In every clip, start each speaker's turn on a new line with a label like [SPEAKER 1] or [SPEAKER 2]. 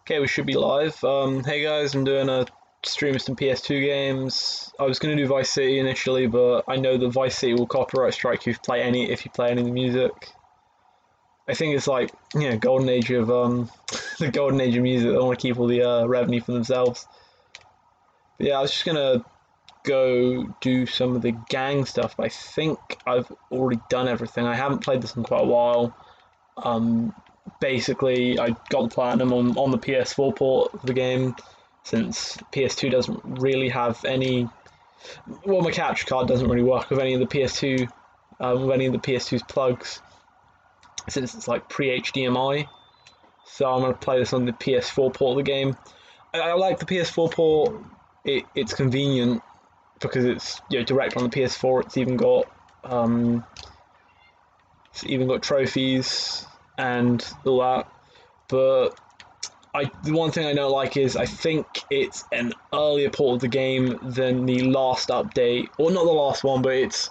[SPEAKER 1] Okay, we should be live. Hey guys, I'm doing a stream of some PS2 games. I was gonna do Vice City initially, but I know that Vice City will copyright strike you if you play any of the music. I think it's like golden age of the golden age of music. They want to keep all the revenue for themselves. But yeah, I was just gonna go do some of the gang stuff. But I think I've already done everything. I haven't played this in quite a while. Um, Basically, I got the platinum on the PS4 port of the game, since PS2 doesn't really have any. Well, my capture card doesn't really work with any of the PS2, with any of the PS2's plugs, since it's like pre-HDMI. So I'm gonna play this on the PS4 port of the game. I like the PS4 port. It's convenient because it's direct on the PS4. It's even got trophies and all that. But the one thing I don't like is I think it's an earlier port of the game than the last update, or not the last one, but it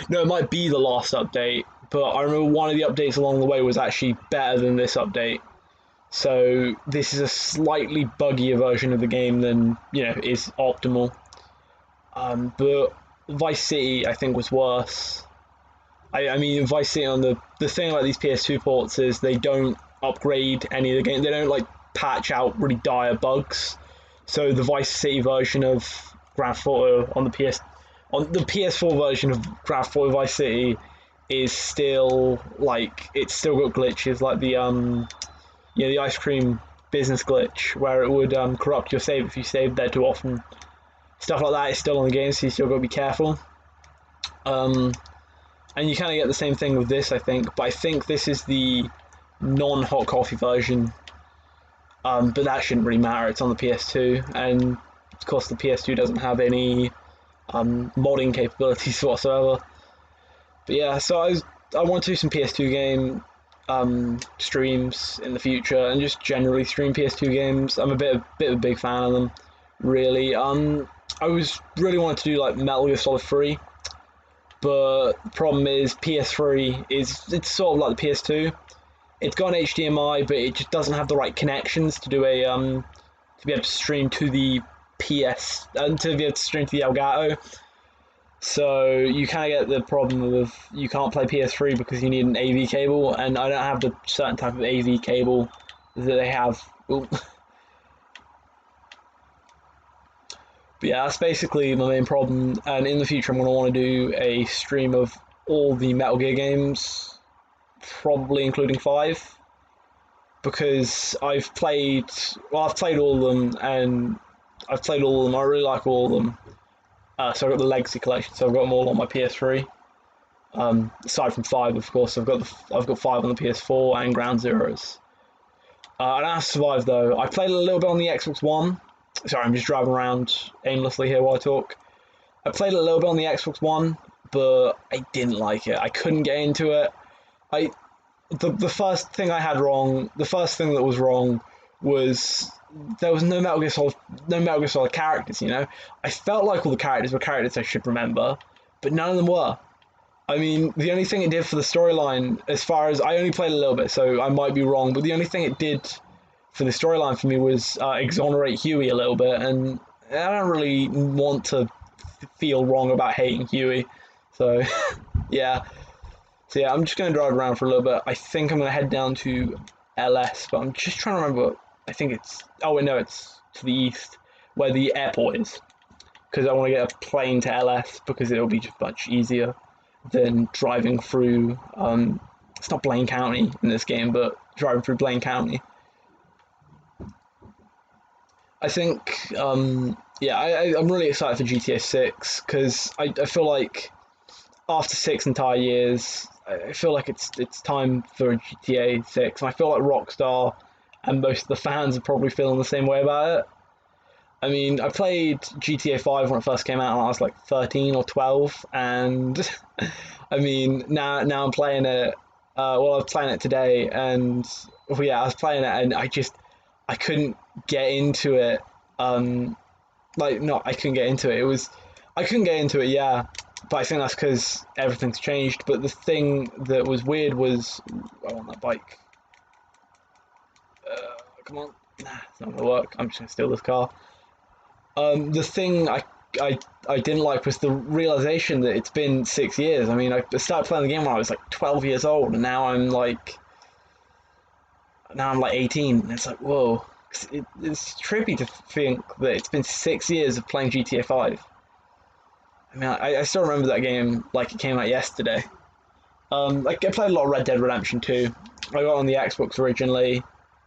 [SPEAKER 1] might be the last update. But I remember one of the updates along the way was actually better than this update. So this is a slightly buggier version of the game than is optimal. But Vice City I think was worse. I mean, Vice City on the thing about these PS2 ports is they don't upgrade any of the game. They don't like patch out really dire bugs. So the Vice City version of Grand Theft Auto on the PS4 version of Grand Theft Auto Vice City is still like it's still got glitches like the ice cream business glitch where it would corrupt your save if you saved there too often. Stuff like that is still on the game, so you still got to be careful. And you kind of get the same thing with this, I think, but I think this is the non-hot coffee version. But that shouldn't really matter. It's on the PS2, and of course the PS2 doesn't have any modding capabilities whatsoever. But yeah, so I want to do some PS2 game streams in the future, and just generally stream PS2 games. I'm a bit of a big fan of them, really. I was really wanted to do like Metal Gear Solid 3. But the problem is PS3 it's sort of like the PS2. It's got an HDMI, but it just doesn't have the right connections to do to be able to stream to the to be able to stream to the Elgato. So you kind of get the problem of you can't play PS3 because you need an AV cable, and I don't have the certain type of AV cable that they have. But yeah, that's basically my main problem, and in the future I'm going to want to do a stream of all the Metal Gear games, probably including 5, because I've played all of them, and I really like all of them. So I've got the Legacy Collection, so I've got them all on my PS3. Aside from 5, of course, I've got 5 on the PS4 and Ground Zeroes. I don't have to Survive though. I played a little bit on the Xbox One. Sorry, I'm just driving around aimlessly here while I talk. I played a little bit on the Xbox One, but I didn't like it. I couldn't get into it. The first thing I had wrong, the first thing that was wrong was there was no Metal Gear Solid characters. I felt like all the characters were characters I should remember, but none of them were. I mean, the only thing it did for the storyline, as far as I only played a little bit, so I might be wrong, but the only thing it did for the storyline for me was exonerate Huey a little bit, and I don't really want to feel wrong about hating Huey. So yeah, I'm just going to drive around for a little bit. I think I'm going to head down to LS, but I'm just trying to remember. I think it's it's to the east where the airport is, because I want to get a plane to LS because it'll be just much easier than driving through. It's not Blaine County in this game, but driving through Blaine County. I think, I'm really excited for GTA 6 because I feel like after 6 entire years, I feel like it's time for GTA 6. And I feel like Rockstar and most of the fans are probably feeling the same way about it. I mean, I played GTA 5 when it first came out when I was like 13 or 12, and I mean, now I'm playing it. I was playing it today, and I was playing it, and I couldn't get into it. I couldn't get into it. I couldn't get into it. Yeah, but I think that's because everything's changed. But the thing that was weird was I want that bike. Come on. nah, it's not gonna work. I'm just gonna steal this car. The thing I I didn't like was the realization that it's been 6 years. I mean, I started playing the game when I was like 12 years old, and now I'm like 18. And it's like, whoa, it's trippy to think that it's been 6 years of playing GTA 5. I mean, I still remember that game like it came out yesterday. Like I played a lot of Red Dead Redemption 2. I got on the Xbox originally,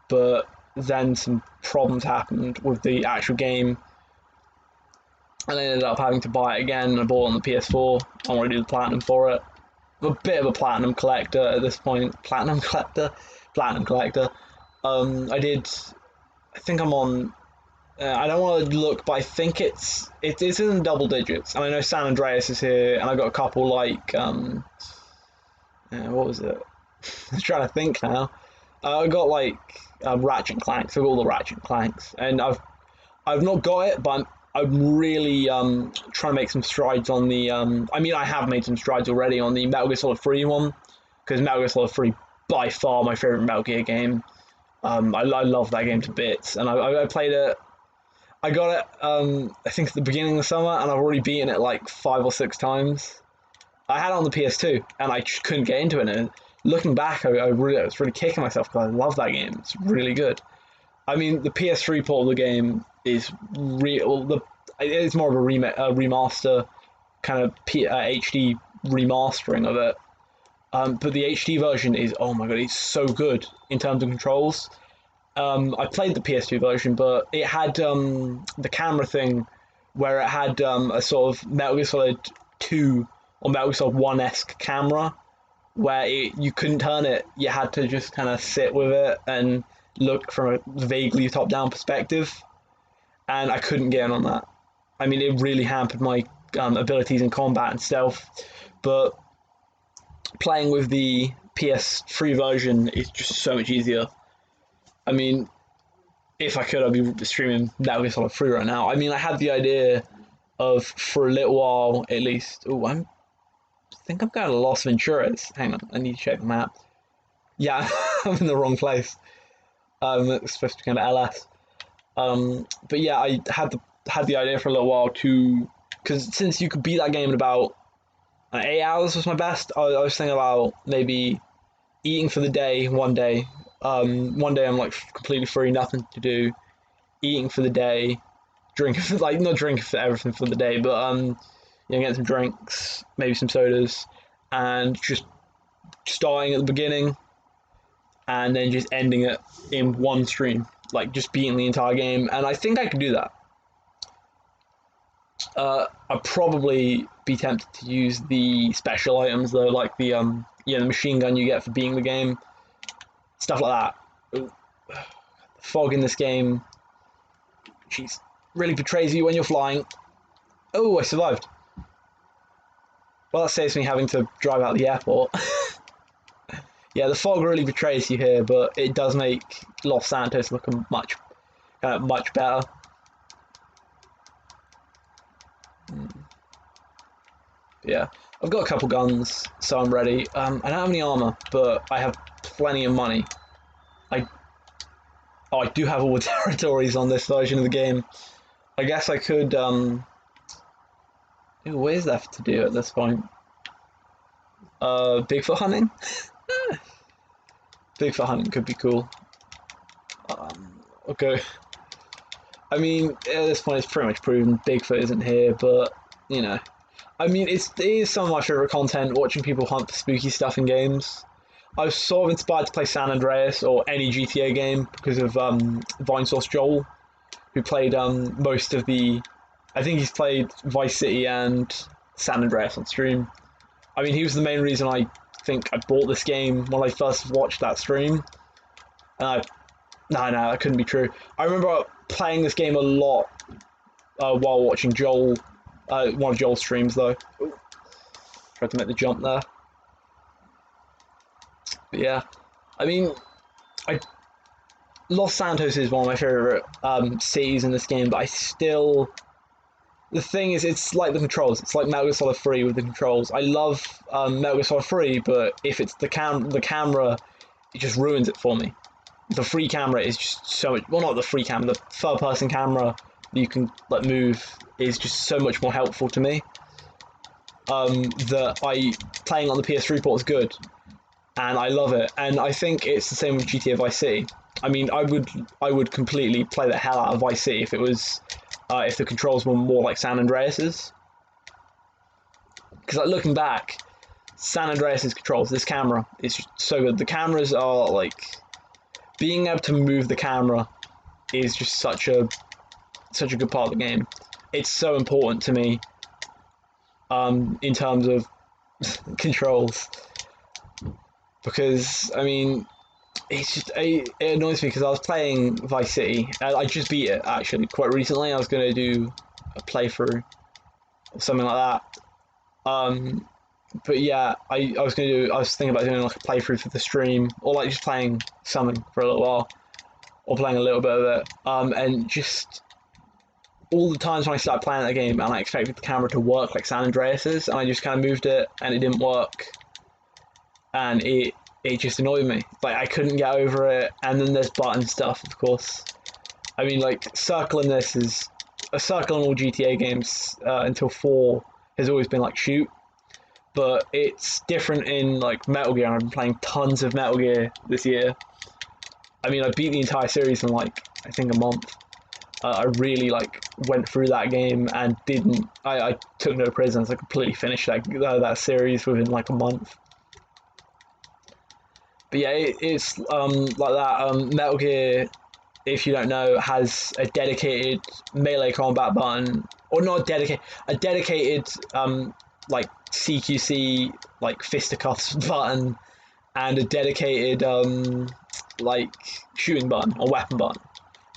[SPEAKER 1] but then some problems happened with the actual game, and I ended up having to buy it again. And I bought it on the PS4. I want to do the platinum for it. I'm a bit of a platinum collector at this point. Platinum collector. I did. I think I'm on. I don't want to look, but I think it's in double digits. And I know San Andreas is here, and I got a couple like what was it? I'm trying to think now. I got like Ratchet and Clank. So I got all the Ratchet and Clanks, and I've not got it, but I'm really trying to make some strides on the. I mean, I have made some strides already on the Metal Gear Solid 3 one, because Metal Gear Solid 3 by far my favorite Metal Gear game. I love that game to bits, and I played it. I got it. I think at the beginning of the summer, and I've already beaten it like 5 or 6 times. I had it on the PS2, and I just couldn't get into it. And looking back, I was really kicking myself because I love that game. It's really good. I mean, the PS3 port of the game is real. It's more of a remaster, kind of HD remastering of it. But the HD version is, oh my god, it's so good in terms of controls. I played the PS2 version, but it had the camera thing where it had a sort of Metal Gear Solid 2 or Metal Gear Solid 1-esque camera where you couldn't turn it. You had to just kind of sit with it and look from a vaguely top-down perspective, and I couldn't get in on that. I mean, it really hampered my abilities in combat and stealth, but playing with the PS3 version is just so much easier. I mean, if I could, I'd be streaming Metal Gear Solid 3 right now. I mean, I had the idea of, for a little while at least. Oh, I think I'm going to Los Venturas. Hang on, I need to check the map. Yeah, I'm in the wrong place. It's supposed to be kind of LS. But yeah, I had the idea for a little while to, because since you could beat that game in about 8 hours was my best. I was thinking about maybe eating for the day one day. One day I'm like completely free, nothing to do, eating for the day, drinking for, like, not drinking for everything for the day, but getting some drinks, maybe some sodas, and just starting at the beginning and then just ending it in one stream, like just beating the entire game. And I think I could do that. I'd probably be tempted to use the special items though, like the the machine gun you get for beating the game, stuff like that. Ooh. The fog in this game, jeez, really betrays you when you're flying. Oh, I survived. Well, that saves me having to drive out the airport. Yeah, the fog really betrays you here, but it does make Los Santos look much better. Yeah, I've got a couple guns, so I'm ready. I don't have any armor, but I have plenty of money. I do have all the territories on this version of the game. I guess I could. What is there to do at this point? Bigfoot hunting. Bigfoot hunting could be cool. Okay. I mean, at this point, it's pretty much proven Bigfoot isn't here, but you know. I mean, it is some of my favourite content, watching people hunt for spooky stuff in games. I was sort of inspired to play San Andreas or any GTA game because of Vinesource Joel, who played most of the. I think he's played Vice City and San Andreas on stream. I mean, he was the main reason I think I bought this game when I first watched that stream. No, that couldn't be true. I remember playing this game a lot while watching Joel. One of Joel's streams, though. Ooh. Tried to make the jump there. But yeah, I mean, Los Santos is one of my favorite cities in this game, but I still. The thing is, it's like the controls. It's like Metal Gear Solid 3 with the controls. I love Metal Gear Solid 3, but if it's the camera, it just ruins it for me. the free camera is just so much. Well, not the free camera, the third-person camera you can like move is just so much more helpful to me. That I playing on the PS3 port is good, and I love it. And I think it's the same with GTA Vice City. I mean, I would completely play the hell out of Vice City if it was if the controls were more like San Andreas's. Because like looking back, San Andreas's controls, this camera is just so good. The cameras are like being able to move the camera is just such a good part of the game. It's so important to me in terms of controls, because I mean it's just it annoys me because I was playing Vice City. I just beat it actually quite recently. I was going to do a playthrough or something like that. But yeah, I was thinking about doing like a playthrough for the stream, or like just playing something for a little while, or playing a little bit of it. And just all the times when I started playing that game and I expected the camera to work like San Andreas's, and I just kind of moved it and it didn't work, and it just annoyed me. Like I couldn't get over it. And then there's button stuff, of course. I mean, like circle in this is a circle in all GTA games until 4 has always been like shoot, but it's different in like Metal Gear. And I've been playing tons of Metal Gear this year. I mean, I beat the entire series in like I think a month. I really like went through that game and didn't. I took no prisoners. I completely finished that series within like a month. But yeah, it's like that. Metal Gear, if you don't know, has a dedicated melee combat button, or not a dedicated like CQC like fisticuffs button, and a dedicated like shooting button or weapon button.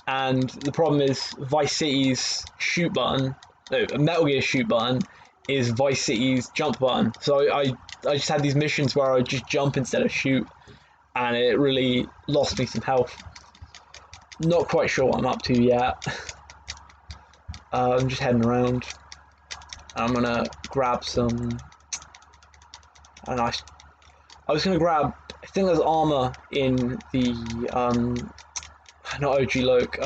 [SPEAKER 1] And the problem is Vice City's shoot button, no, Metal Gear shoot button is Vice City's jump button. So I just had these missions where I would just jump instead of shoot, and it really lost me some health. Not quite sure what I'm up to yet. I'm just heading around. I'm gonna grab some. I was gonna grab. I think there's armor in the not OG Loke.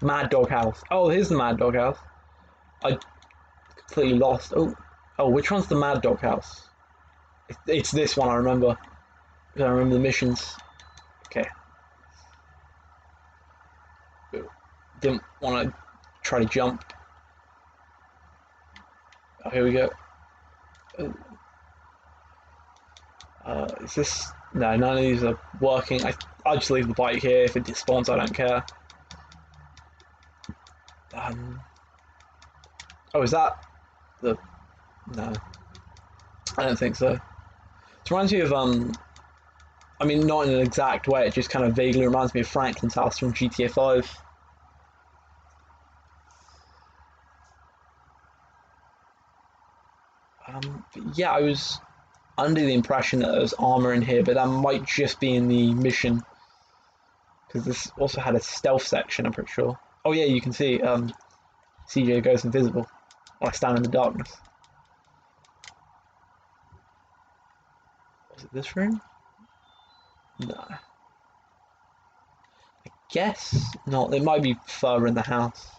[SPEAKER 1] Mad Dog House. Oh, here's the Mad Dog House. I completely lost. Oh, which one's the Mad Dog House? It's this one. I remember. I remember the missions. Okay. Didn't want to try to jump. Oh, here we go. Is this... No, none of these are working. I'll just leave the bike here. If it despawns, I don't care. Oh, is that the... No. I don't think so. It reminds me of, I mean, not in an exact way, it just kind of vaguely reminds me of Franklin's house from GTA 5. But yeah, I was under the impression that there was armor in here, but that might just be in the mission. Because this also had a stealth section, I'm pretty sure. Oh yeah, you can see CJ goes invisible when I stand in the darkness. Was it this room? No. I guess not. It might be further in the house.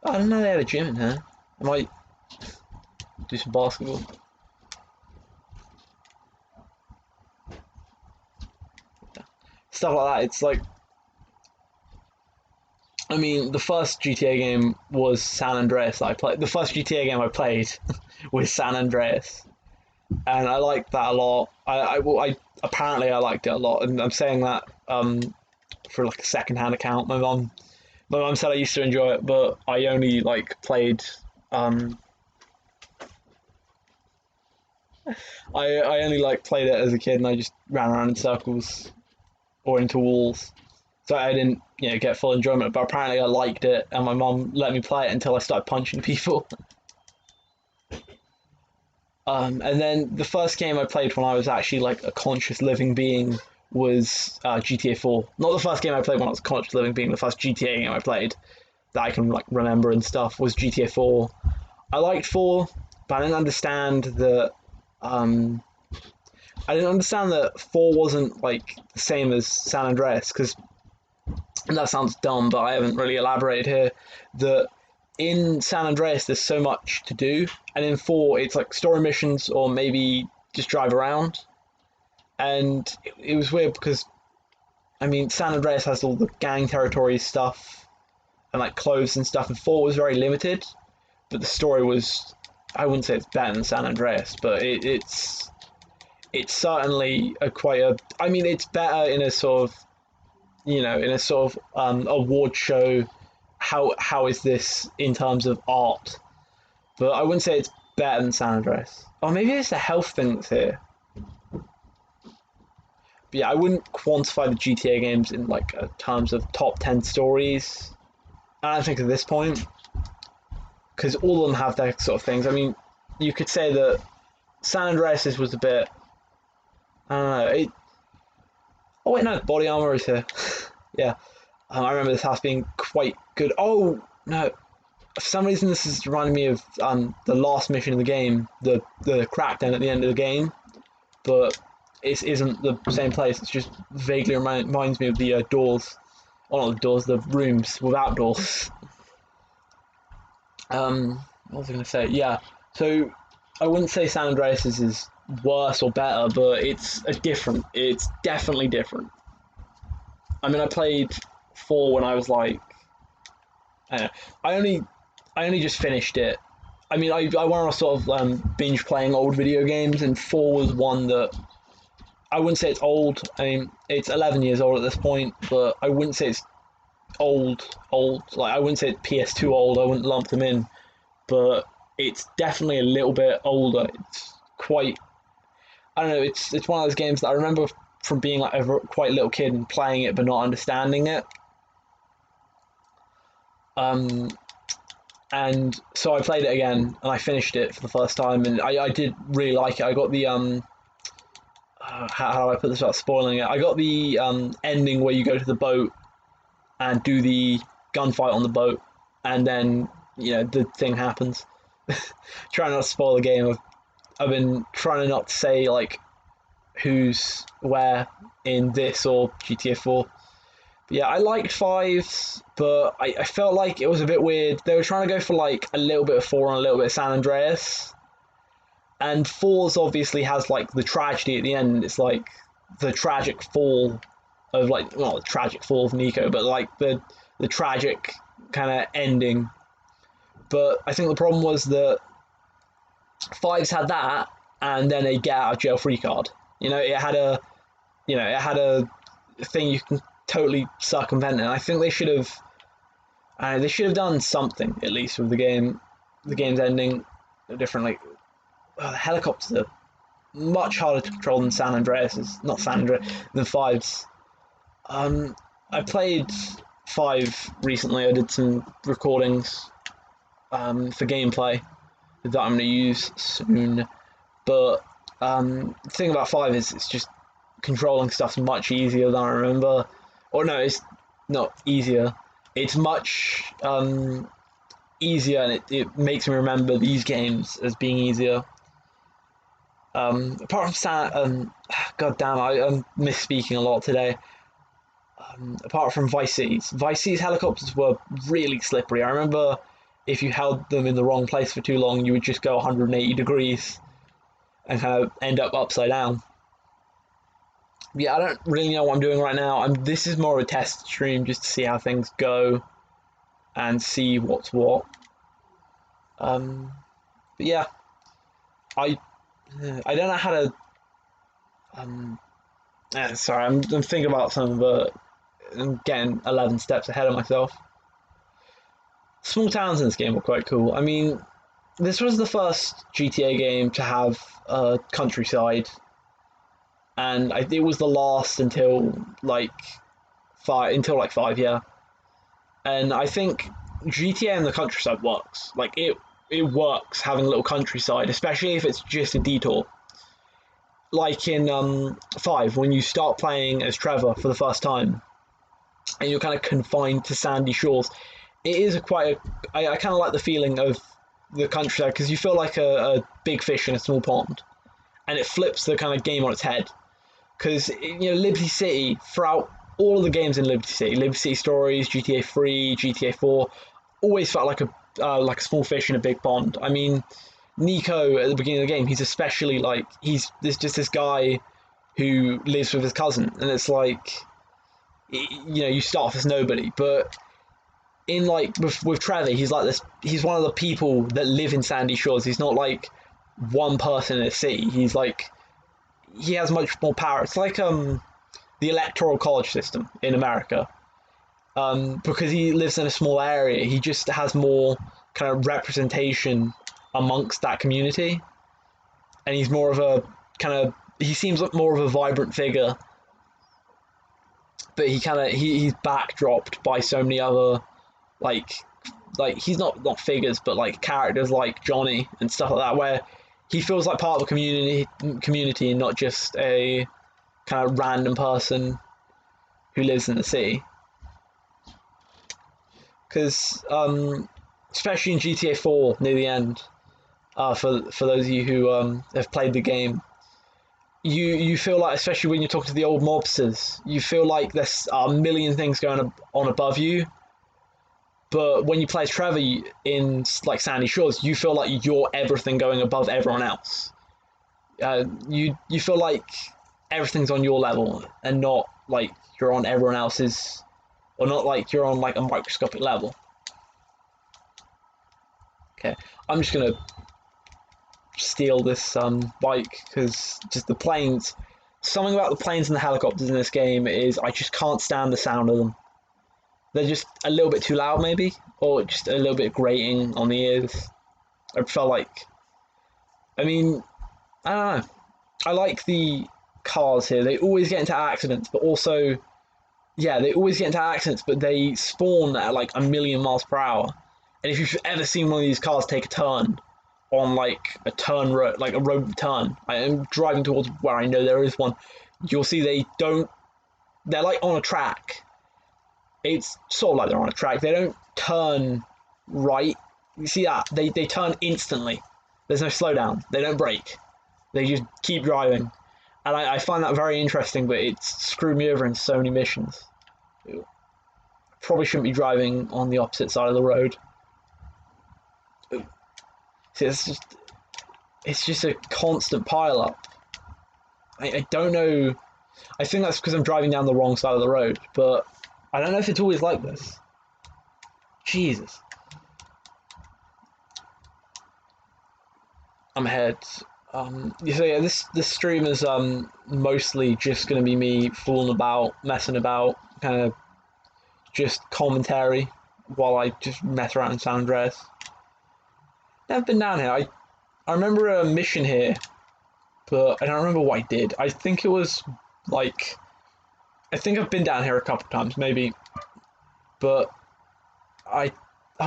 [SPEAKER 1] Oh, I didn't know they had a gym in here. I might do some basketball. Stuff like that. It's like, I mean, the first GTA game was San Andreas that I played. The first GTA game I played was San Andreas, and I liked that a lot. I apparently I liked it a lot, and I'm saying that for like a second-hand account. My mum said I used to enjoy it, but I only like played. I only like played it as a kid, and I just ran around in circles or into walls. So I didn't, get full enjoyment. But apparently I liked it, and my mum let me play it until I started punching people. And then the first game I played when I was actually like a conscious living being was GTA 4. Not the first game I played when I was a conscious living being. The first GTA game I played that I can like remember and stuff was GTA 4. I liked 4. but I didn't understand that. Um, I didn't understand that 4 wasn't like the same as San Andreas, because that sounds dumb, but I haven't really elaborated here. That in San Andreas there's so much to do, and in 4 it's like story missions or maybe just drive around. And it was weird because I mean San Andreas has all the gang territory stuff and like clothes and stuff, and 4 was very limited, but the story was, I wouldn't say it's better than San Andreas, but it's certainly a quite a, I mean it's better in a sort of, in a sort of award show. How is this in terms of art? But I wouldn't say it's better than San Andreas. Or maybe it's the health thing that's here. But yeah, I wouldn't quantify the GTA games in like terms of top 10 stories. I don't think at this point, because all of them have their sort of things. I mean, you could say that San Andreas was a bit. I don't know. Oh wait, no, body armor is here. Yeah, I remember this house being quite good. Oh no, for some reason this is reminding me of the last mission in the game, the crackdown at the end of the game, but it isn't the same place. It's just vaguely reminds me of the doors, or not the doors, the rooms without doors. What was I going to say? Yeah, so I wouldn't say San Andreas is worse or better, but it's definitely different. I mean, I played 4 when I was like, I don't know, I only just finished it. I mean, I want to sort of binge playing old video games, and 4 was one that I wouldn't say it's old. I mean, it's 11 years old at this point, but I wouldn't say it's old. Like, I wouldn't say it's PS2 old. I wouldn't lump them in, but it's definitely a little bit older. It's quite, I don't know. It's one of those games that I remember from being like a quite little kid and playing it but not understanding it. Um, and so I played it again and I finished it for the first time, and I did really like it. I got the how do I put this without spoiling it? I got the ending where you go to the boat and do the gunfight on the boat, and then the thing happens. Trying not to spoil the game. I've been trying to not say like who's where in this or GTA 4. But yeah, I liked 5's, but I felt like it was a bit weird. They were trying to go for like a little bit of 4 and a little bit of San Andreas. And 4's obviously has like the tragedy at the end. It's like the tragic fall of like, well, the tragic fall of Nico, but like the tragic kind of ending. But I think the problem was that 5's had that, and then a get out of jail free card. It had a thing you can totally circumvent, and I think they should have done something at least with the game's ending differently. The helicopters are much harder to control than San Andreas is, not San Andreas, than 5's. I played 5 recently. I did some recordings for gameplay that I'm going to use soon. But the thing about 5 is it's just controlling stuff's much easier than I remember. Or no, it's not easier. It's much easier, and it makes me remember these games as being easier. Apart from God damn, I'm misspeaking a lot today. Apart from Vice City's helicopters were really slippery. I remember if you held them in the wrong place for too long, you would just go 180 degrees and kind of end up upside down. Yeah, I don't really know what I'm doing right now. This is more of a test stream just to see how things go and see what's what. But yeah, I don't know how to. Sorry, I'm thinking about something, but I'm getting 11 steps ahead of myself. Small towns in this game were quite cool. I mean, this was the first GTA game to have a countryside, and it was the last until like 5, yeah. And I think GTA in the countryside works. Like it works having a little countryside, especially if it's just a detour. Like in 5, when you start playing as Trevor for the first time, and you're kind of confined to sandy shores, it is I kind of like the feeling of the countryside because you feel like a big fish in a small pond, and it flips the kind of game on its head. Because Liberty City, throughout all of the games in Liberty City Stories, GTA 3, GTA 4, always felt like a small fish in a big pond. I mean, Nico at the beginning of the game, he's especially like there's just this guy who lives with his cousin, and it's like you start off as nobody, but in like with Trevor, he's like this. He's one of the people that live in Sandy Shores. He's not like one person in a city. He's like he has much more power. It's like the electoral college system in America. Because he lives in a small area, he just has more kind of representation amongst that community, and he's more of a he seems like more of a vibrant figure. But he's backdropped by so many other like he's not figures, but like characters like Johnny and stuff like that, where he feels like part of a community and not just a kind of random person who lives in the city. Because especially in GTA 4 near the end, for those of you who have played the game, you feel like, especially when you talk to the old mobsters, you feel like there's a million things going on above you. But when you play as Trevor in like Sandy Shores, you feel like you're everything going above everyone else. You feel like everything's on your level and not like you're on everyone else's, or not like you're on like a microscopic level. Okay, I'm just gonna steal this bike because just the planes. Something about the planes and the helicopters in this game is I just can't stand the sound of them. They're just a little bit too loud, maybe, or just a little bit grating on the ears. I felt like, I mean, I don't know. I like the cars here. They always get into accidents, but also, yeah, they always get into accidents, but they spawn at like a million miles per hour. And if you've ever seen one of these cars take a turn on like a turn road, like a road turn, I am driving towards where I know there is one. You'll see they're like on a track. It's sort of like they're on a track. They don't turn right. You see that? They turn instantly. There's no slowdown. They don't brake. They just keep driving. And I find that very interesting, but it's screwed me over in so many missions. Probably shouldn't be driving on the opposite side of the road. See, it's just a constant pile up. I don't know. I think that's because I'm driving down the wrong side of the road, but I don't know if it's always like this. Jesus. I'm ahead. So yeah, this stream is mostly just going to be me fooling about, messing about, kind of just commentary while I just mess around in San Andreas. Never been down here. I remember a mission here, but I don't remember what I did. I think it was like, I think I've been down here a couple times, maybe, but oh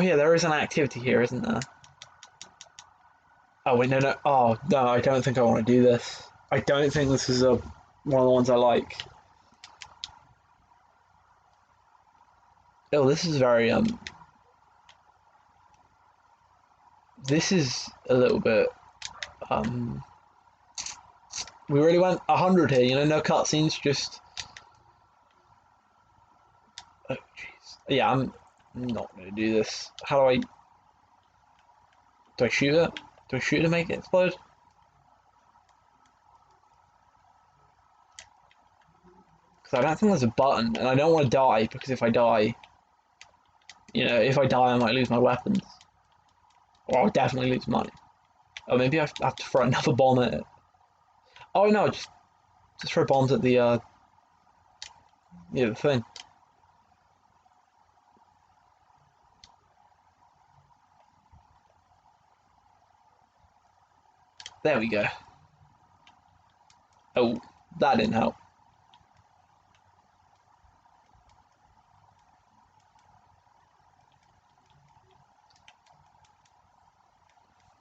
[SPEAKER 1] yeah, there is an activity here, isn't there? Oh wait, no. Oh no, I don't think I want to do this. I don't think this is one of the ones I like. Oh, this is very This is a little bit We really went 100 here. No cutscenes, just. Oh jeez. Yeah, I'm not gonna do this. How do I? Do I shoot it? Do I shoot it to make it explode? Because I don't think there's a button, and I don't want to die, because if I die, if I die I might lose my weapons. Or I'll definitely lose money. Or maybe I have to throw another bomb at it. Oh no, just throw bombs at the the thing. There we go. Oh, that didn't help.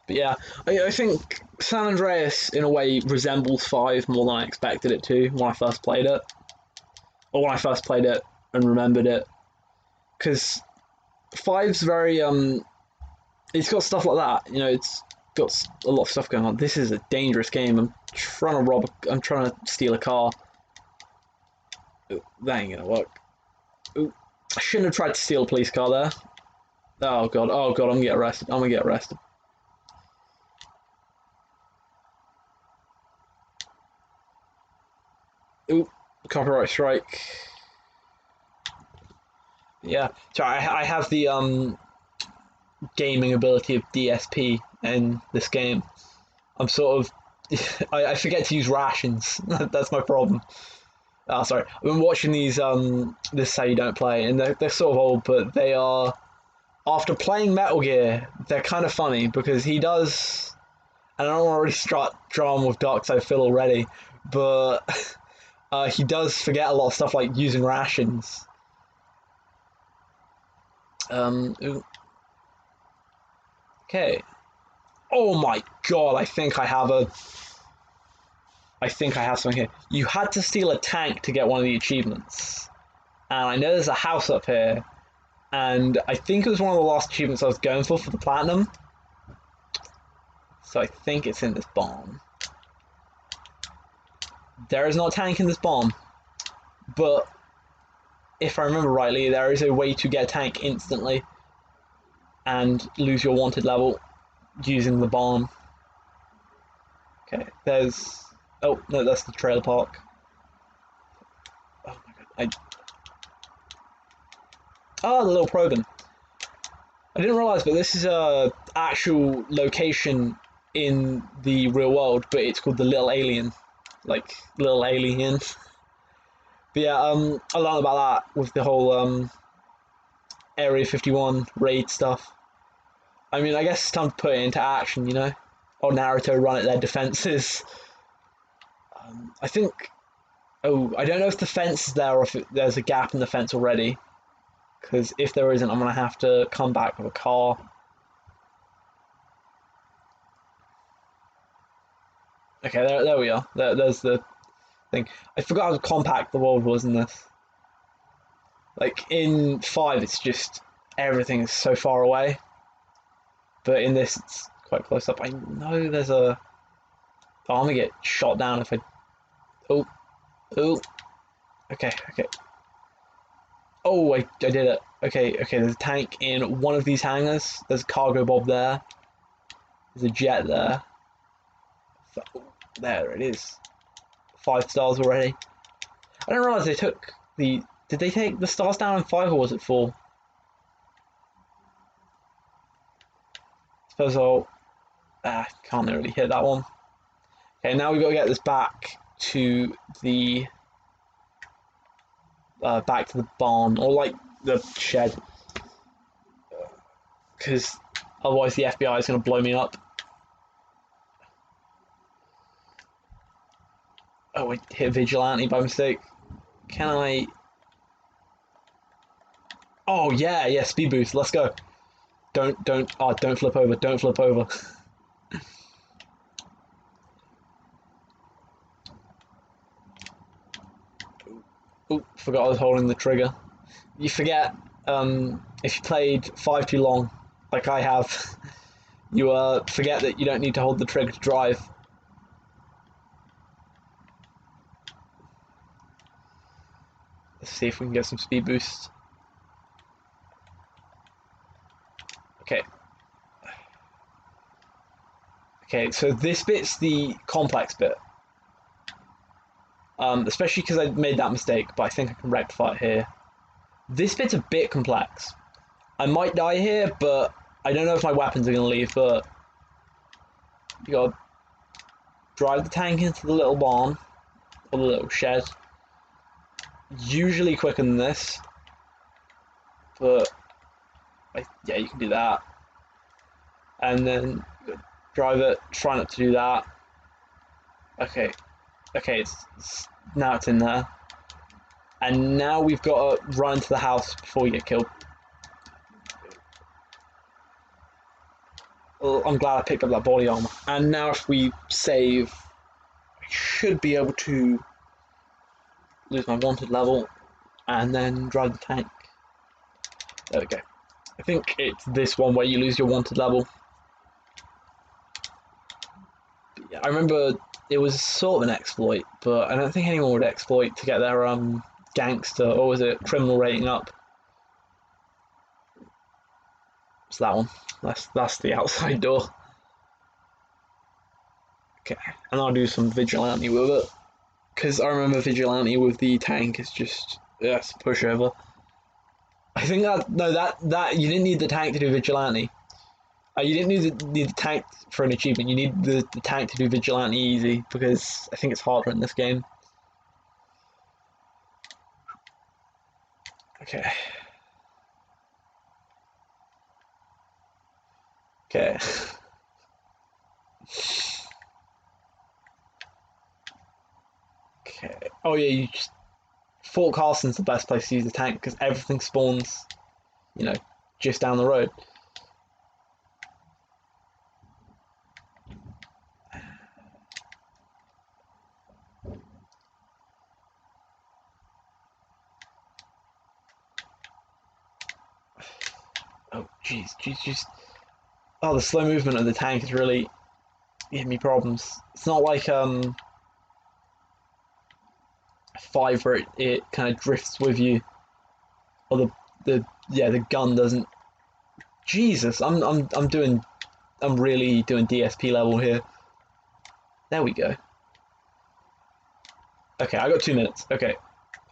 [SPEAKER 1] But yeah, I think San Andreas, in a way, resembles 5 more than I expected it to when I first played it. Or when I first played it and remembered it. Because 5's very, it's got stuff like that. You know, it's got a lot of stuff going on. This is a dangerous game. I'm trying to rob. I'm trying to steal a car. Ooh, that ain't gonna work. Ooh, I shouldn't have tried to steal a police car there. Oh god. Oh god. I'm gonna get arrested. I'm gonna get arrested. Ooh, copyright strike. Yeah. So I have the gaming ability of DSP in this game. I'm sort of I forget to use rations. That's my problem. Oh, sorry. I've been watching these this is how you don't play, and they're sort of old, but they are, after playing Metal Gear, they're kind of funny because he does, and I don't want to really start drama with Dark Side Phil already, but he does forget a lot of stuff like using rations. Okay. Oh my god! I think I have something here. You had to steal a tank to get one of the achievements, and I know there's a house up here, and I think it was one of the last achievements I was going for the platinum. So I think it's in this bomb. There is not a tank in this bomb, but if I remember rightly, there is a way to get a tank instantly and lose your wanted level using the bomb. Okay, there's... Oh, no, that's the trailer park. Oh my god, Oh, the little probing. I didn't realise, but this is a actual location in the real world, but it's called the Little Alien. Like, Little Alien. But yeah, I learned about that with the whole Area 51 raid stuff. I mean, I guess it's time to put it into action, you know? Or Naruto run at their defences. I think... Oh, I don't know if the fence is there or if there's a gap in the fence already. Because if there isn't, I'm going to have to come back with a car. Okay, there we are. There's the thing. I forgot how compact the world was in this. Like, in 5, it's just... everything is so far away. But in this, it's quite close up. I know there's a... Oh, I'm going to get shot down if I... Oh. Oh. Okay, okay. Oh, I did it. Okay, there's a tank in one of these hangars. There's a cargo bob there. There's a jet there. There it is. 5 stars already. I didn't realise they took the... Did they take the stars down in 5 or was it 4? Suppose I'll... can't really hit that one. Okay, now we've got to get this back to the... back to the barn, or like the shed. Because otherwise the FBI is going to blow me up. Oh, I hit Vigilante by mistake. Can I... Oh, yeah, speed boost, let's go. Don't flip over, don't flip over. Oh, forgot I was holding the trigger. You forget, if you played 5 too long, like I have, you forget that you don't need to hold the trigger to drive. Let's see if we can get some speed boost. Okay. Okay, so this bit's the complex bit. Especially because I made that mistake, but I think I can rectify it here. This bit's a bit complex. I might die here, but I don't know if my weapons are going to leave, but you gotta drive the tank into the little barn, or the little shed. Usually quicker than this, but yeah, you can do that. And then drive it, try not to do that. Okay, now it's in there. And now we've got to run into the house before we get killed. Well, I'm glad I picked up that body armor. And now if we save, I should be able to lose my wanted level and then drive the tank. There we go. I think it's this one where you lose your wanted level. Yeah, I remember it was sort of an exploit, but I don't think anyone would exploit to get their gangster, or was it criminal rating up. It's that one. That's the outside door. Okay, and I'll do some vigilante with it because I remember vigilante with the tank is just yes pushover. I think that no that you didn't need the tank to do vigilante. You didn't need the tank for an achievement. You need the tank to do vigilante easy because I think it's harder in this game. Okay. Okay. Okay. Oh yeah, you just Fort Carson's the best place to use the tank because everything spawns, you know, just down the road. Oh jeez, jeez, jeez. Oh, the slow movement of the tank is really giving me problems. It's not like 5 where it kind of drifts with you, or the gun doesn't. Jesus, I'm really doing DSP level here. There we go. Okay, I got 2 minutes. Okay.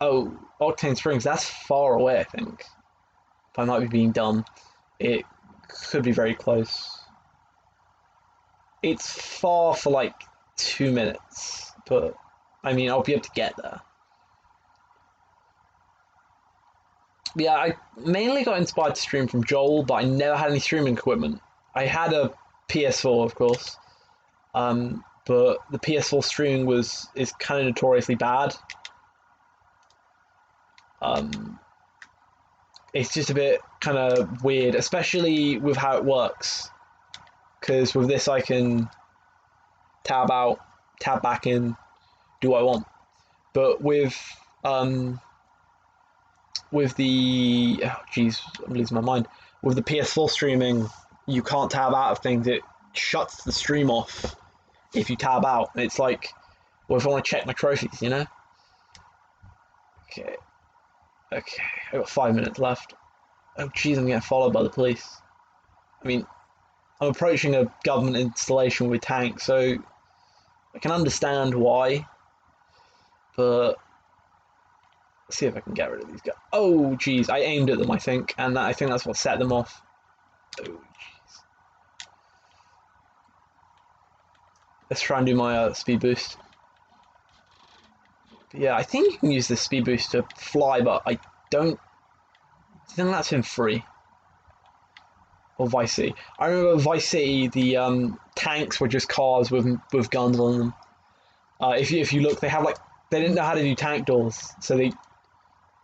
[SPEAKER 1] Oh, Octane Springs, that's far away, I think. If I might be being dumb. It could be very close. It's far for like 2 minutes, but I mean, I'll be able to get there. Yeah, I mainly got inspired to stream from Joel, but I never had any streaming equipment. I had a PS4, of course, but the PS4 streaming is kind of notoriously bad. Um, it's just a bit kind of weird, especially with how it works. Because with this, I can tab out, tab back in, do what I want. But with the oh geez, I'm losing my mind. With the PS4 streaming, you can't tab out of things. It shuts the stream off if you tab out. It's like, well, if I want to check my trophies, you know. Okay, okay, I got 5 minutes left. Oh geez, I'm getting followed by the police. I mean, I'm approaching a government installation with tanks, so I can understand why, but let's see if I can get rid of these guys. Oh, geez, I aimed at them, I think, and I think that's what set them off. Oh, jeez. Let's try and do my speed boost. But yeah, I think you can use the speed boost to fly, but I don't think that's in free. Or Vice City. I remember Vice City, the tanks were just cars with guns on them. If you look, they have like they didn't know how to do tank doors, so they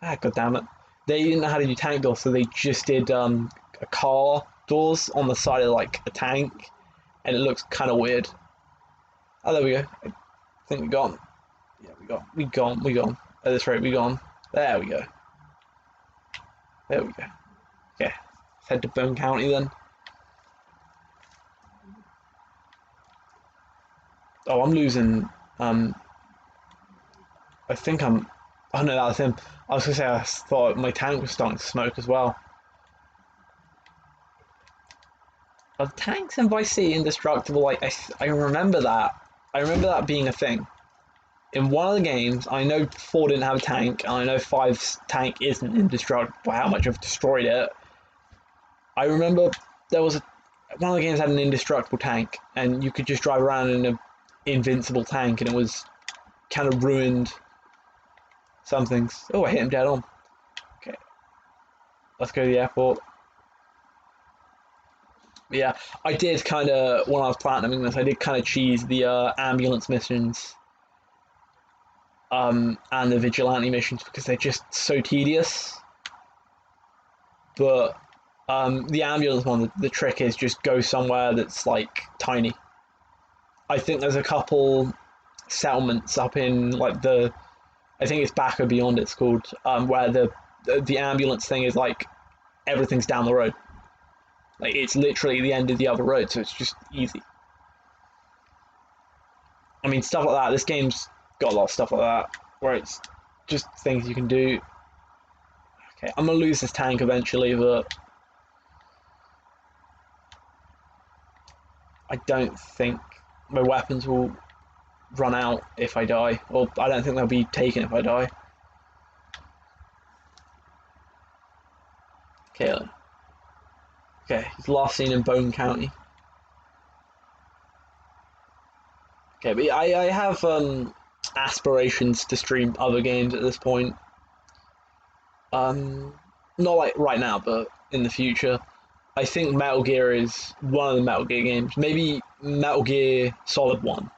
[SPEAKER 1] god damn it, they didn't know how to do tank doors, so they just did a car doors on the side of like a tank, and it looks kind of weird. Oh, there we go. I think we got him. Yeah, we got him. At this rate, we got him. There we go. There we go. Okay, let's head to Bone County then. Oh, I'm losing. I think I'm. Oh no, that was him. I was gonna say I thought my tank was starting to smoke as well. Are tanks in Vice City indestructible? Like I remember that. I remember that being a thing. In one of the games, I know 4 didn't have a tank, and I know 5's tank isn't indestructible. How much I've destroyed it. I remember there was one of the games had an indestructible tank, and you could just drive around in an invincible tank, and it was kind of ruined some things. Oh, I hit him dead on. Okay, let's go to the airport. But yeah, I did kind of, when I was platinuming this, I did kind of cheese the ambulance missions and the vigilante missions because they're just so tedious. But the ambulance one, the trick is just go somewhere that's like tiny. I think there's a couple settlements up in like I think it's back or beyond it's called, where the ambulance thing is like everything's down the road. Like, it's literally the end of the other road, so it's just easy. I mean, stuff like that. This game's got a lot of stuff like that, where it's just things you can do. Okay, I'm gonna lose this tank eventually, but I don't think my weapons will run out if I die, or I don't think they'll be taken if I die. Okay, okay, he's last seen in Bone County. Okay, but I have aspirations to stream other games at this point. Not like right now, but in the future. I think Metal Gear is one of the Metal Gear games. Maybe Metal Gear Solid 1.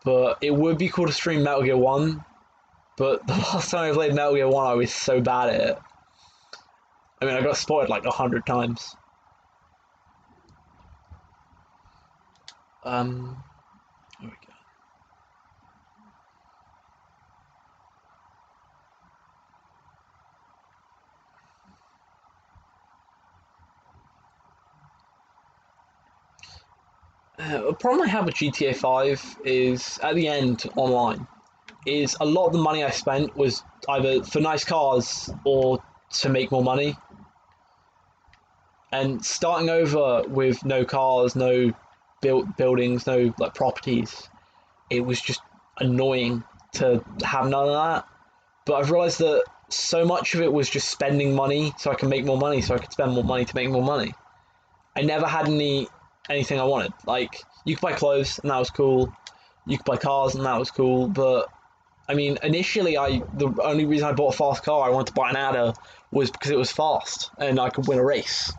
[SPEAKER 1] But it would be cool to stream Metal Gear 1. But the last time I played Metal Gear 1, I was so bad at it. I mean, I got spoiled like 100 times. There we go. The problem I have with GTA 5 is, at the end, online, is a lot of the money I spent was either for nice cars or to make more money. And starting over with no cars, no buildings, no like properties, it was just annoying to have none of that. But I've realised that so much of it was just spending money so I can make more money, so I could spend more money to make more money. I never had anything I wanted. Like, you could buy clothes and that was cool. You could buy cars and that was cool. But I mean, initially, the only reason I bought a fast car, I wanted to buy an adder, was because it was fast and I could win a race.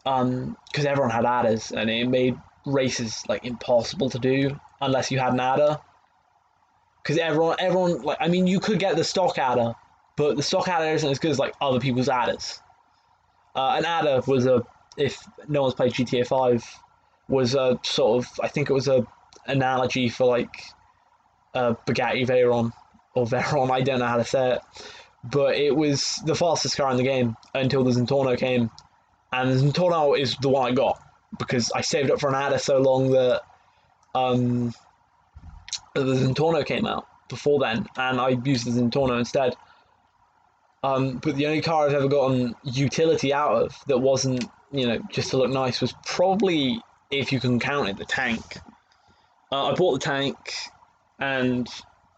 [SPEAKER 1] Because everyone had adders and it made races like impossible to do unless you had an adder. Because everyone like, I mean, you could get the stock adder, but the stock adder isn't as good as like other people's adders. An adder was if no one's played GTA 5, was a sort of, I think it was a analogy for like Bugatti Veyron or Veyron, I don't know how to say it, but it was the fastest car in the game until the Zentorno came, and the Zentorno is the one I got because I saved up for an adder so long that the Zentorno came out before then, and I used the Zentorno instead. But the only car I've ever gotten utility out of that wasn't, just to look nice was probably, if you can count it, the tank. I bought the tank, and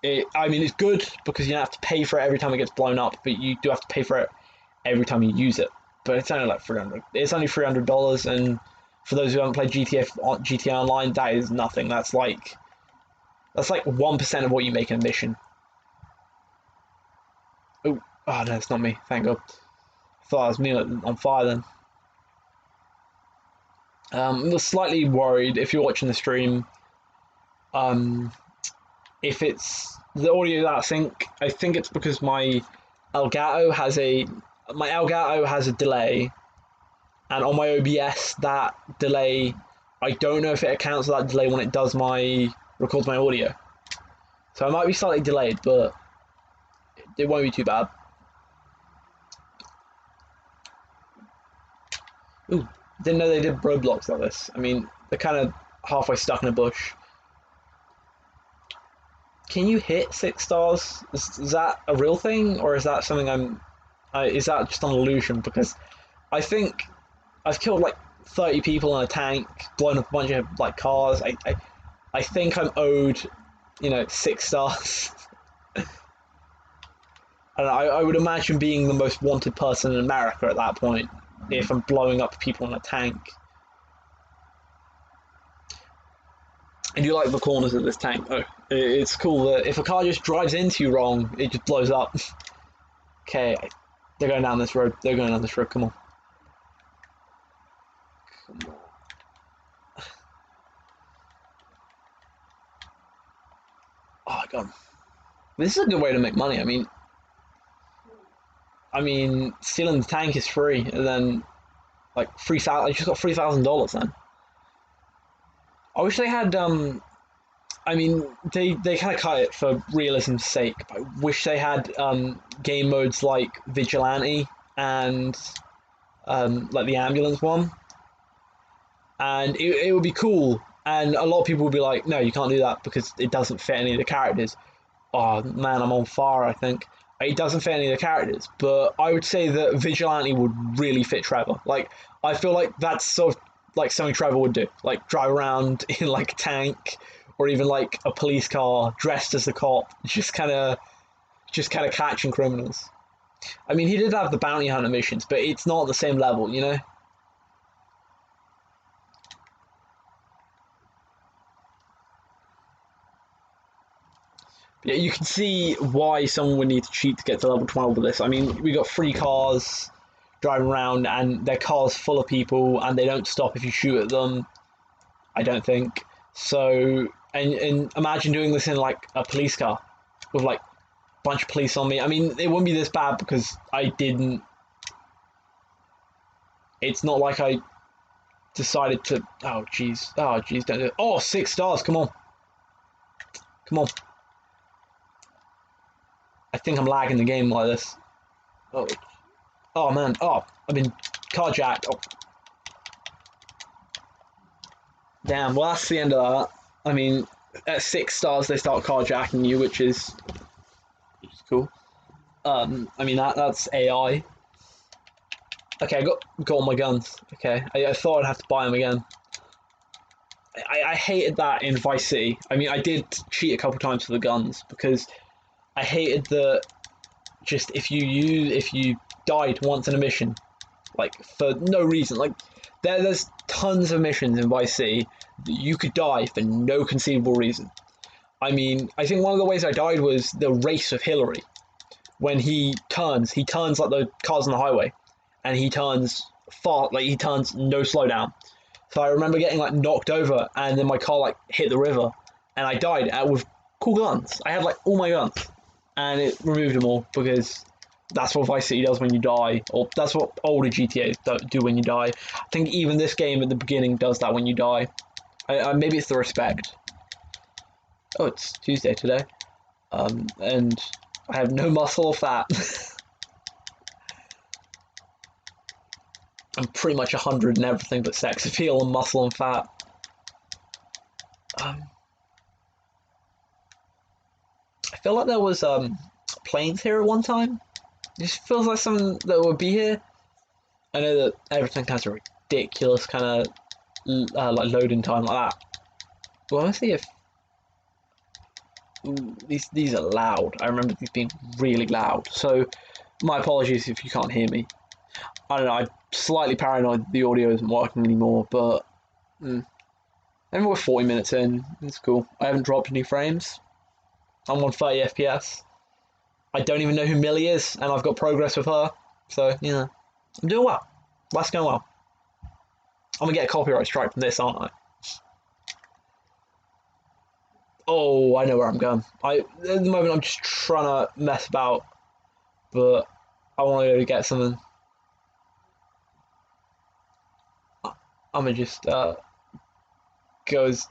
[SPEAKER 1] it's good because you don't have to pay for it every time it gets blown up, but you do have to pay for it every time you use it. But it's only like $300. It's only $300, and for those who haven't played GTA Online, that is nothing. That's like 1% of what you make in a mission. Oh no, it's not me. Thank God. I thought it was me on fire then. I'm slightly worried if you're watching the stream. If it's the audio out of sync, I think it's because my Elgato has a delay, and on my OBS that delay, I don't know if it accounts for that delay when it records my audio. So I might be slightly delayed, but it won't be too bad. Ooh, didn't know they did roadblocks like this. I mean, they're kind of halfway stuck in a bush. Can you hit 6 stars? Is that a real thing, or is that something is that just an illusion? Because I think I've killed like 30 people in a tank, blown up a bunch of like cars. I think I'm owed, 6 stars. And I would imagine being the most wanted person in America at that point, if I'm blowing up people in a tank. And you like the corners of this tank. Oh, it's cool that if a car just drives into you wrong, it just blows up. Okay, they're going down this road. They're going down this road. Come on. Come on. Oh my god. This is a good way to make money. I mean, stealing the tank is free, and then like 3,000. I just got $3,000 then. I wish they had. They kind of cut it for realism's sake. But I wish they had game modes like Vigilante and like the ambulance one, and it would be cool. And a lot of people would be like, no, you can't do that because it doesn't fit any of the characters. Oh man, I'm on fire. I think it doesn't fit any of the characters, but I would say that Vigilante would really fit Trevor. Like, I feel like that's sort of like something Trevor would do, like drive around in like a tank, or even like a police car, dressed as a cop, just kind of catching criminals. I mean, he did have the bounty hunter missions, but it's not the same level, you know. Yeah, you can see why someone would need to cheat to get to level 12 with this. I mean, we got free cars driving around, and their cars full of people, and they don't stop if you shoot at them. I don't think so. And imagine doing this in like a police car with like a bunch of police on me. I mean, it wouldn't be this bad because I didn't. It's not like I decided to. Oh jeez. Oh jeez. Don't do it. Oh, 6 stars. Come on. Come on. I think I'm lagging the game like this. Oh. Oh man. Oh, I've been carjacked. Oh. Damn. Well, that's the end of that. I mean, at 6 stars they start carjacking you, which is cool. I mean that's AI. Okay, I got all my guns. Okay, I thought I'd have to buy them again. I hated that in Vice City. I mean, I did cheat a couple times for the guns because I hated the just if you died once in a mission, like for no reason. Like there's tons of missions in Vice City that you could die for no conceivable reason. I mean, I think one of the ways I died was the race with Hillary. When he turns like the cars on the highway, and he turns far, like he turns no slowdown. So I remember getting like knocked over, and then my car like hit the river, and I died with cool guns. I had like all my guns, and it removed them all because that's what Vice City does when you die, or that's what older GTA's do when you die. I think even this game at the beginning does that when you die. Maybe it's the respect. Oh, it's Tuesday today, and I have no muscle or fat. I'm pretty much 100 in everything but sex appeal and muscle and fat. Um, I feel like there was planes here at one time. It just feels like something that would be here. I know that everything has a ridiculous kind of like loading time like that. Well, let's see if ooh, these are loud. I remember these being really loud. So my apologies if you can't hear me. I don't know. I'm slightly paranoid the audio isn't working anymore, but mm, maybe we're 40 minutes in. It's cool. I haven't dropped any frames. I'm on 30 FPS. I don't even know who Millie is, and I've got progress with her. So, I'm doing well. Life's going well. I'm gonna get a copyright strike from this, aren't I? Oh, I know where I'm going. At the moment I'm just trying to mess about, but I want to go get something. I'm gonna just goes.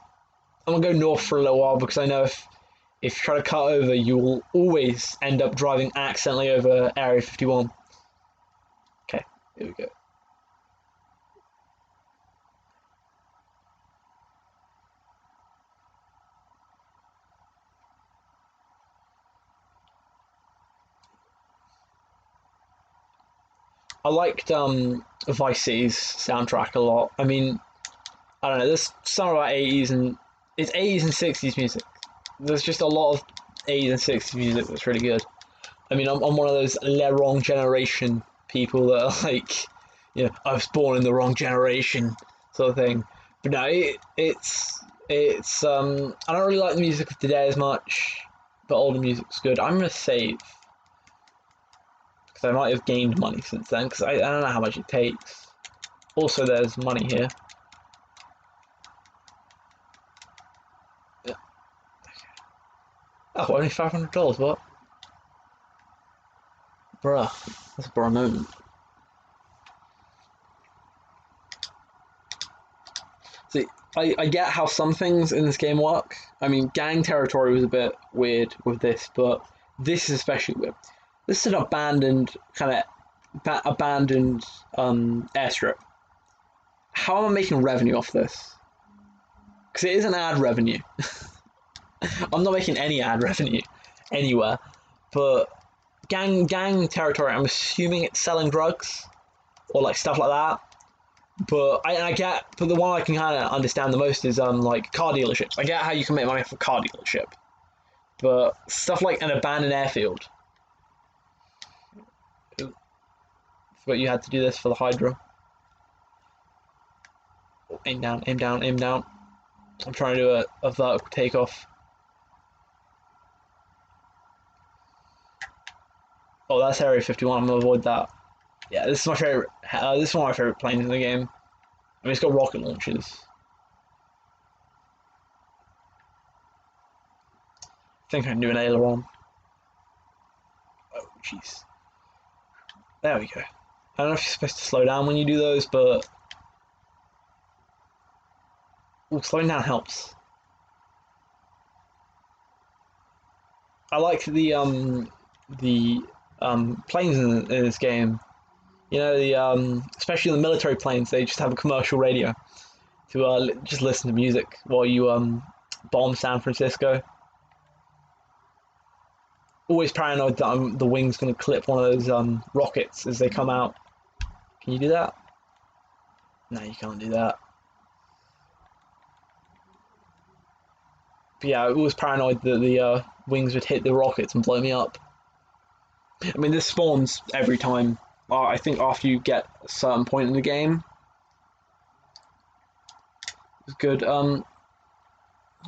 [SPEAKER 1] I'm gonna go north for a little while because I know if you try to cut over, you will always end up driving accidentally over Area 51. Okay, here we go. I liked Vice City's soundtrack a lot. I mean, I don't know. There's some about 80s and it's 80s and 60s music. There's just a lot of 80s and 60s music that's really good. I mean, I'm one of those le wrong generation people that are like, I was born in the wrong generation sort of thing. But no, it's I don't really like the music of today as much, but older music's good. I'm gonna save because I might have gained money since then because I don't know how much it takes. Also, there's money here. Yeah. Oh, only $500. What? Bruh, that's a bruh moment. See, I get how some things in this game work. I mean, gang territory was a bit weird with this, but this is especially weird. This is an abandoned kind of abandoned airstrip. How am I making revenue off this? Because it is an ad revenue. I'm not making any ad revenue anywhere, but gang territory. I'm assuming it's selling drugs or like stuff like that. But I get, but the one I can kind of understand the most is like car dealerships. I get how you can make money off a car dealership, but stuff like an abandoned airfield. But you had to do this for the Hydra. Aim down, aim down, aim down. I'm trying to do a vertical takeoff. Oh, that's Area 51. I'm gonna avoid that. Yeah, this is my favorite. This is one of my favorite planes in the game. I mean, it's got rocket launchers. I think I can do an aileron. Oh, jeez. There we go. I don't know if you're supposed to slow down when you do those, but slowing down helps. I like the planes in this game. You know, especially the military planes. They just have a commercial radio to just listen to music while you bomb San Francisco. Always paranoid that the wing's going to clip one of those rockets as they come out. Can you do that? No, you can't do that. But yeah, I was paranoid that the wings would hit the rockets and blow me up. I mean, this spawns every time. I think after you get a certain point in the game. It's good. I'm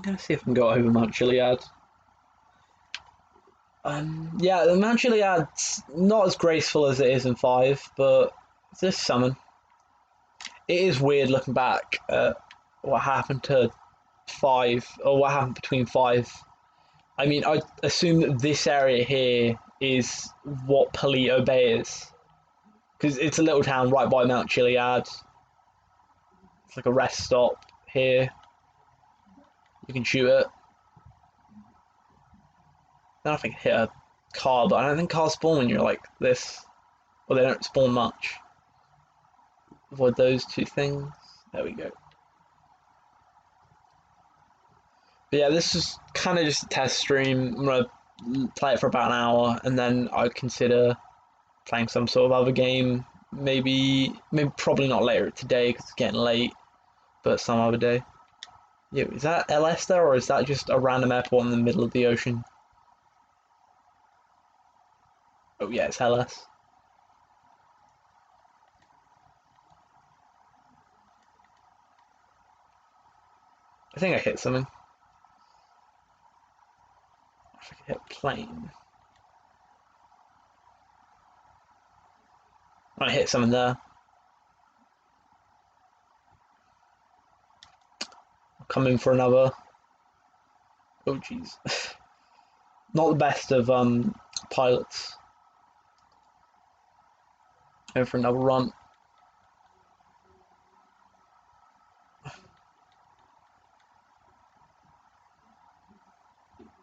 [SPEAKER 1] gonna see if I can go over Mount Chiliad. Yeah, the Mount Chiliad's not as graceful as it is in 5, but it's this summon. It is weird looking back at what happened to 5, or what happened between 5. I mean, I assume that this area here is what Palito Bay is. Because it's a little town right by Mount Chiliad. It's like a rest stop here. You can shoot it. I don't know if I can hit a car, but I don't think cars spawn when you're like this. Or they don't spawn much. Avoid those two things. There we go. But yeah, this is kind of just a test stream. I'm going to play it for about an hour, and then I'd consider playing some sort of other game. Maybe probably not later today because it's getting late, but some other day. Yeah, is that LS there, or is that just a random airport in the middle of the ocean? Oh yeah, it's LS. I think I hit something. If I could hit a plane. I hit something there. I'll come in for another. Oh jeez. Not the best of pilots. Go for another run.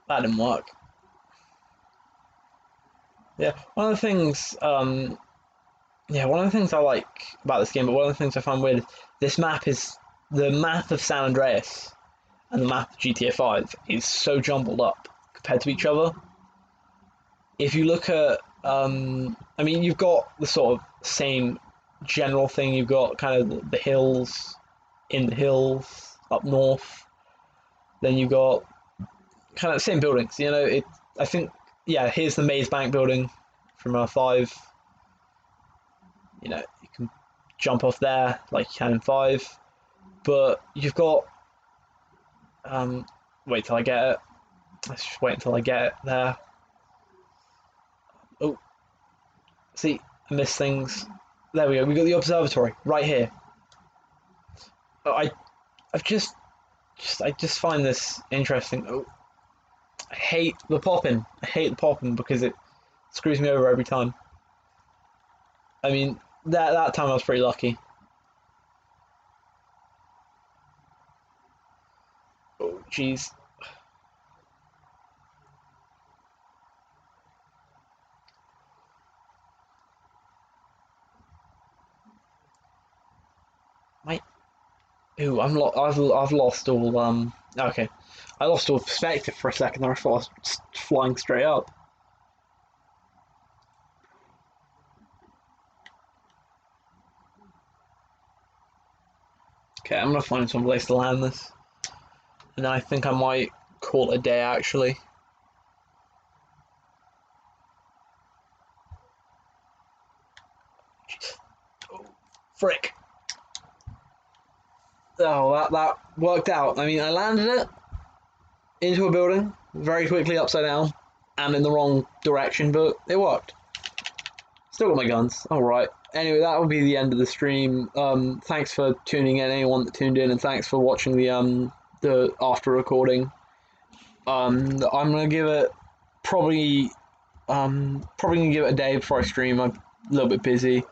[SPEAKER 1] That didn't work. Yeah, one of the things one of the things I like about this game, but one of the things I find weird is this map is the map of San Andreas and the map of GTA 5 is so jumbled up compared to each other. If you look at, I mean, you've got the sort of same general thing. You've got kind of the hills, in the hills, up north. Then you've got kind of the same buildings. You know, I think, yeah, here's the Maze Bank building from 5. You know, you can jump off there like you can in 5. But you've got, wait till I get it. Let's just wait until I get it there. Oh, see, I missed things. There we go. We got the observatory right here. Oh, I just find this interesting. Oh, I hate the popping. I hate the popping because it screws me over every time. I mean, that time I was pretty lucky. Oh, jeez. Ooh, I've lost all okay. I lost all perspective for a second there. I thought I was flying straight up. Okay, I'm gonna find some place to land this. And then I think I might call it a day actually. Oh, frick. Oh, that worked out. I mean, I landed it into a building very quickly upside down and in the wrong direction, but it worked. Still got my guns. Alright. Anyway, that will be the end of the stream. Thanks for tuning in, anyone that tuned in, and thanks for watching the after recording. I'm gonna give it probably gonna give it a day before I stream. I'm a little bit busy.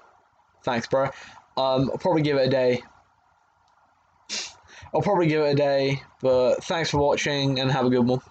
[SPEAKER 1] Thanks, bro. I'll probably give it a day. I'll probably give it a day, but thanks for watching and have a good one.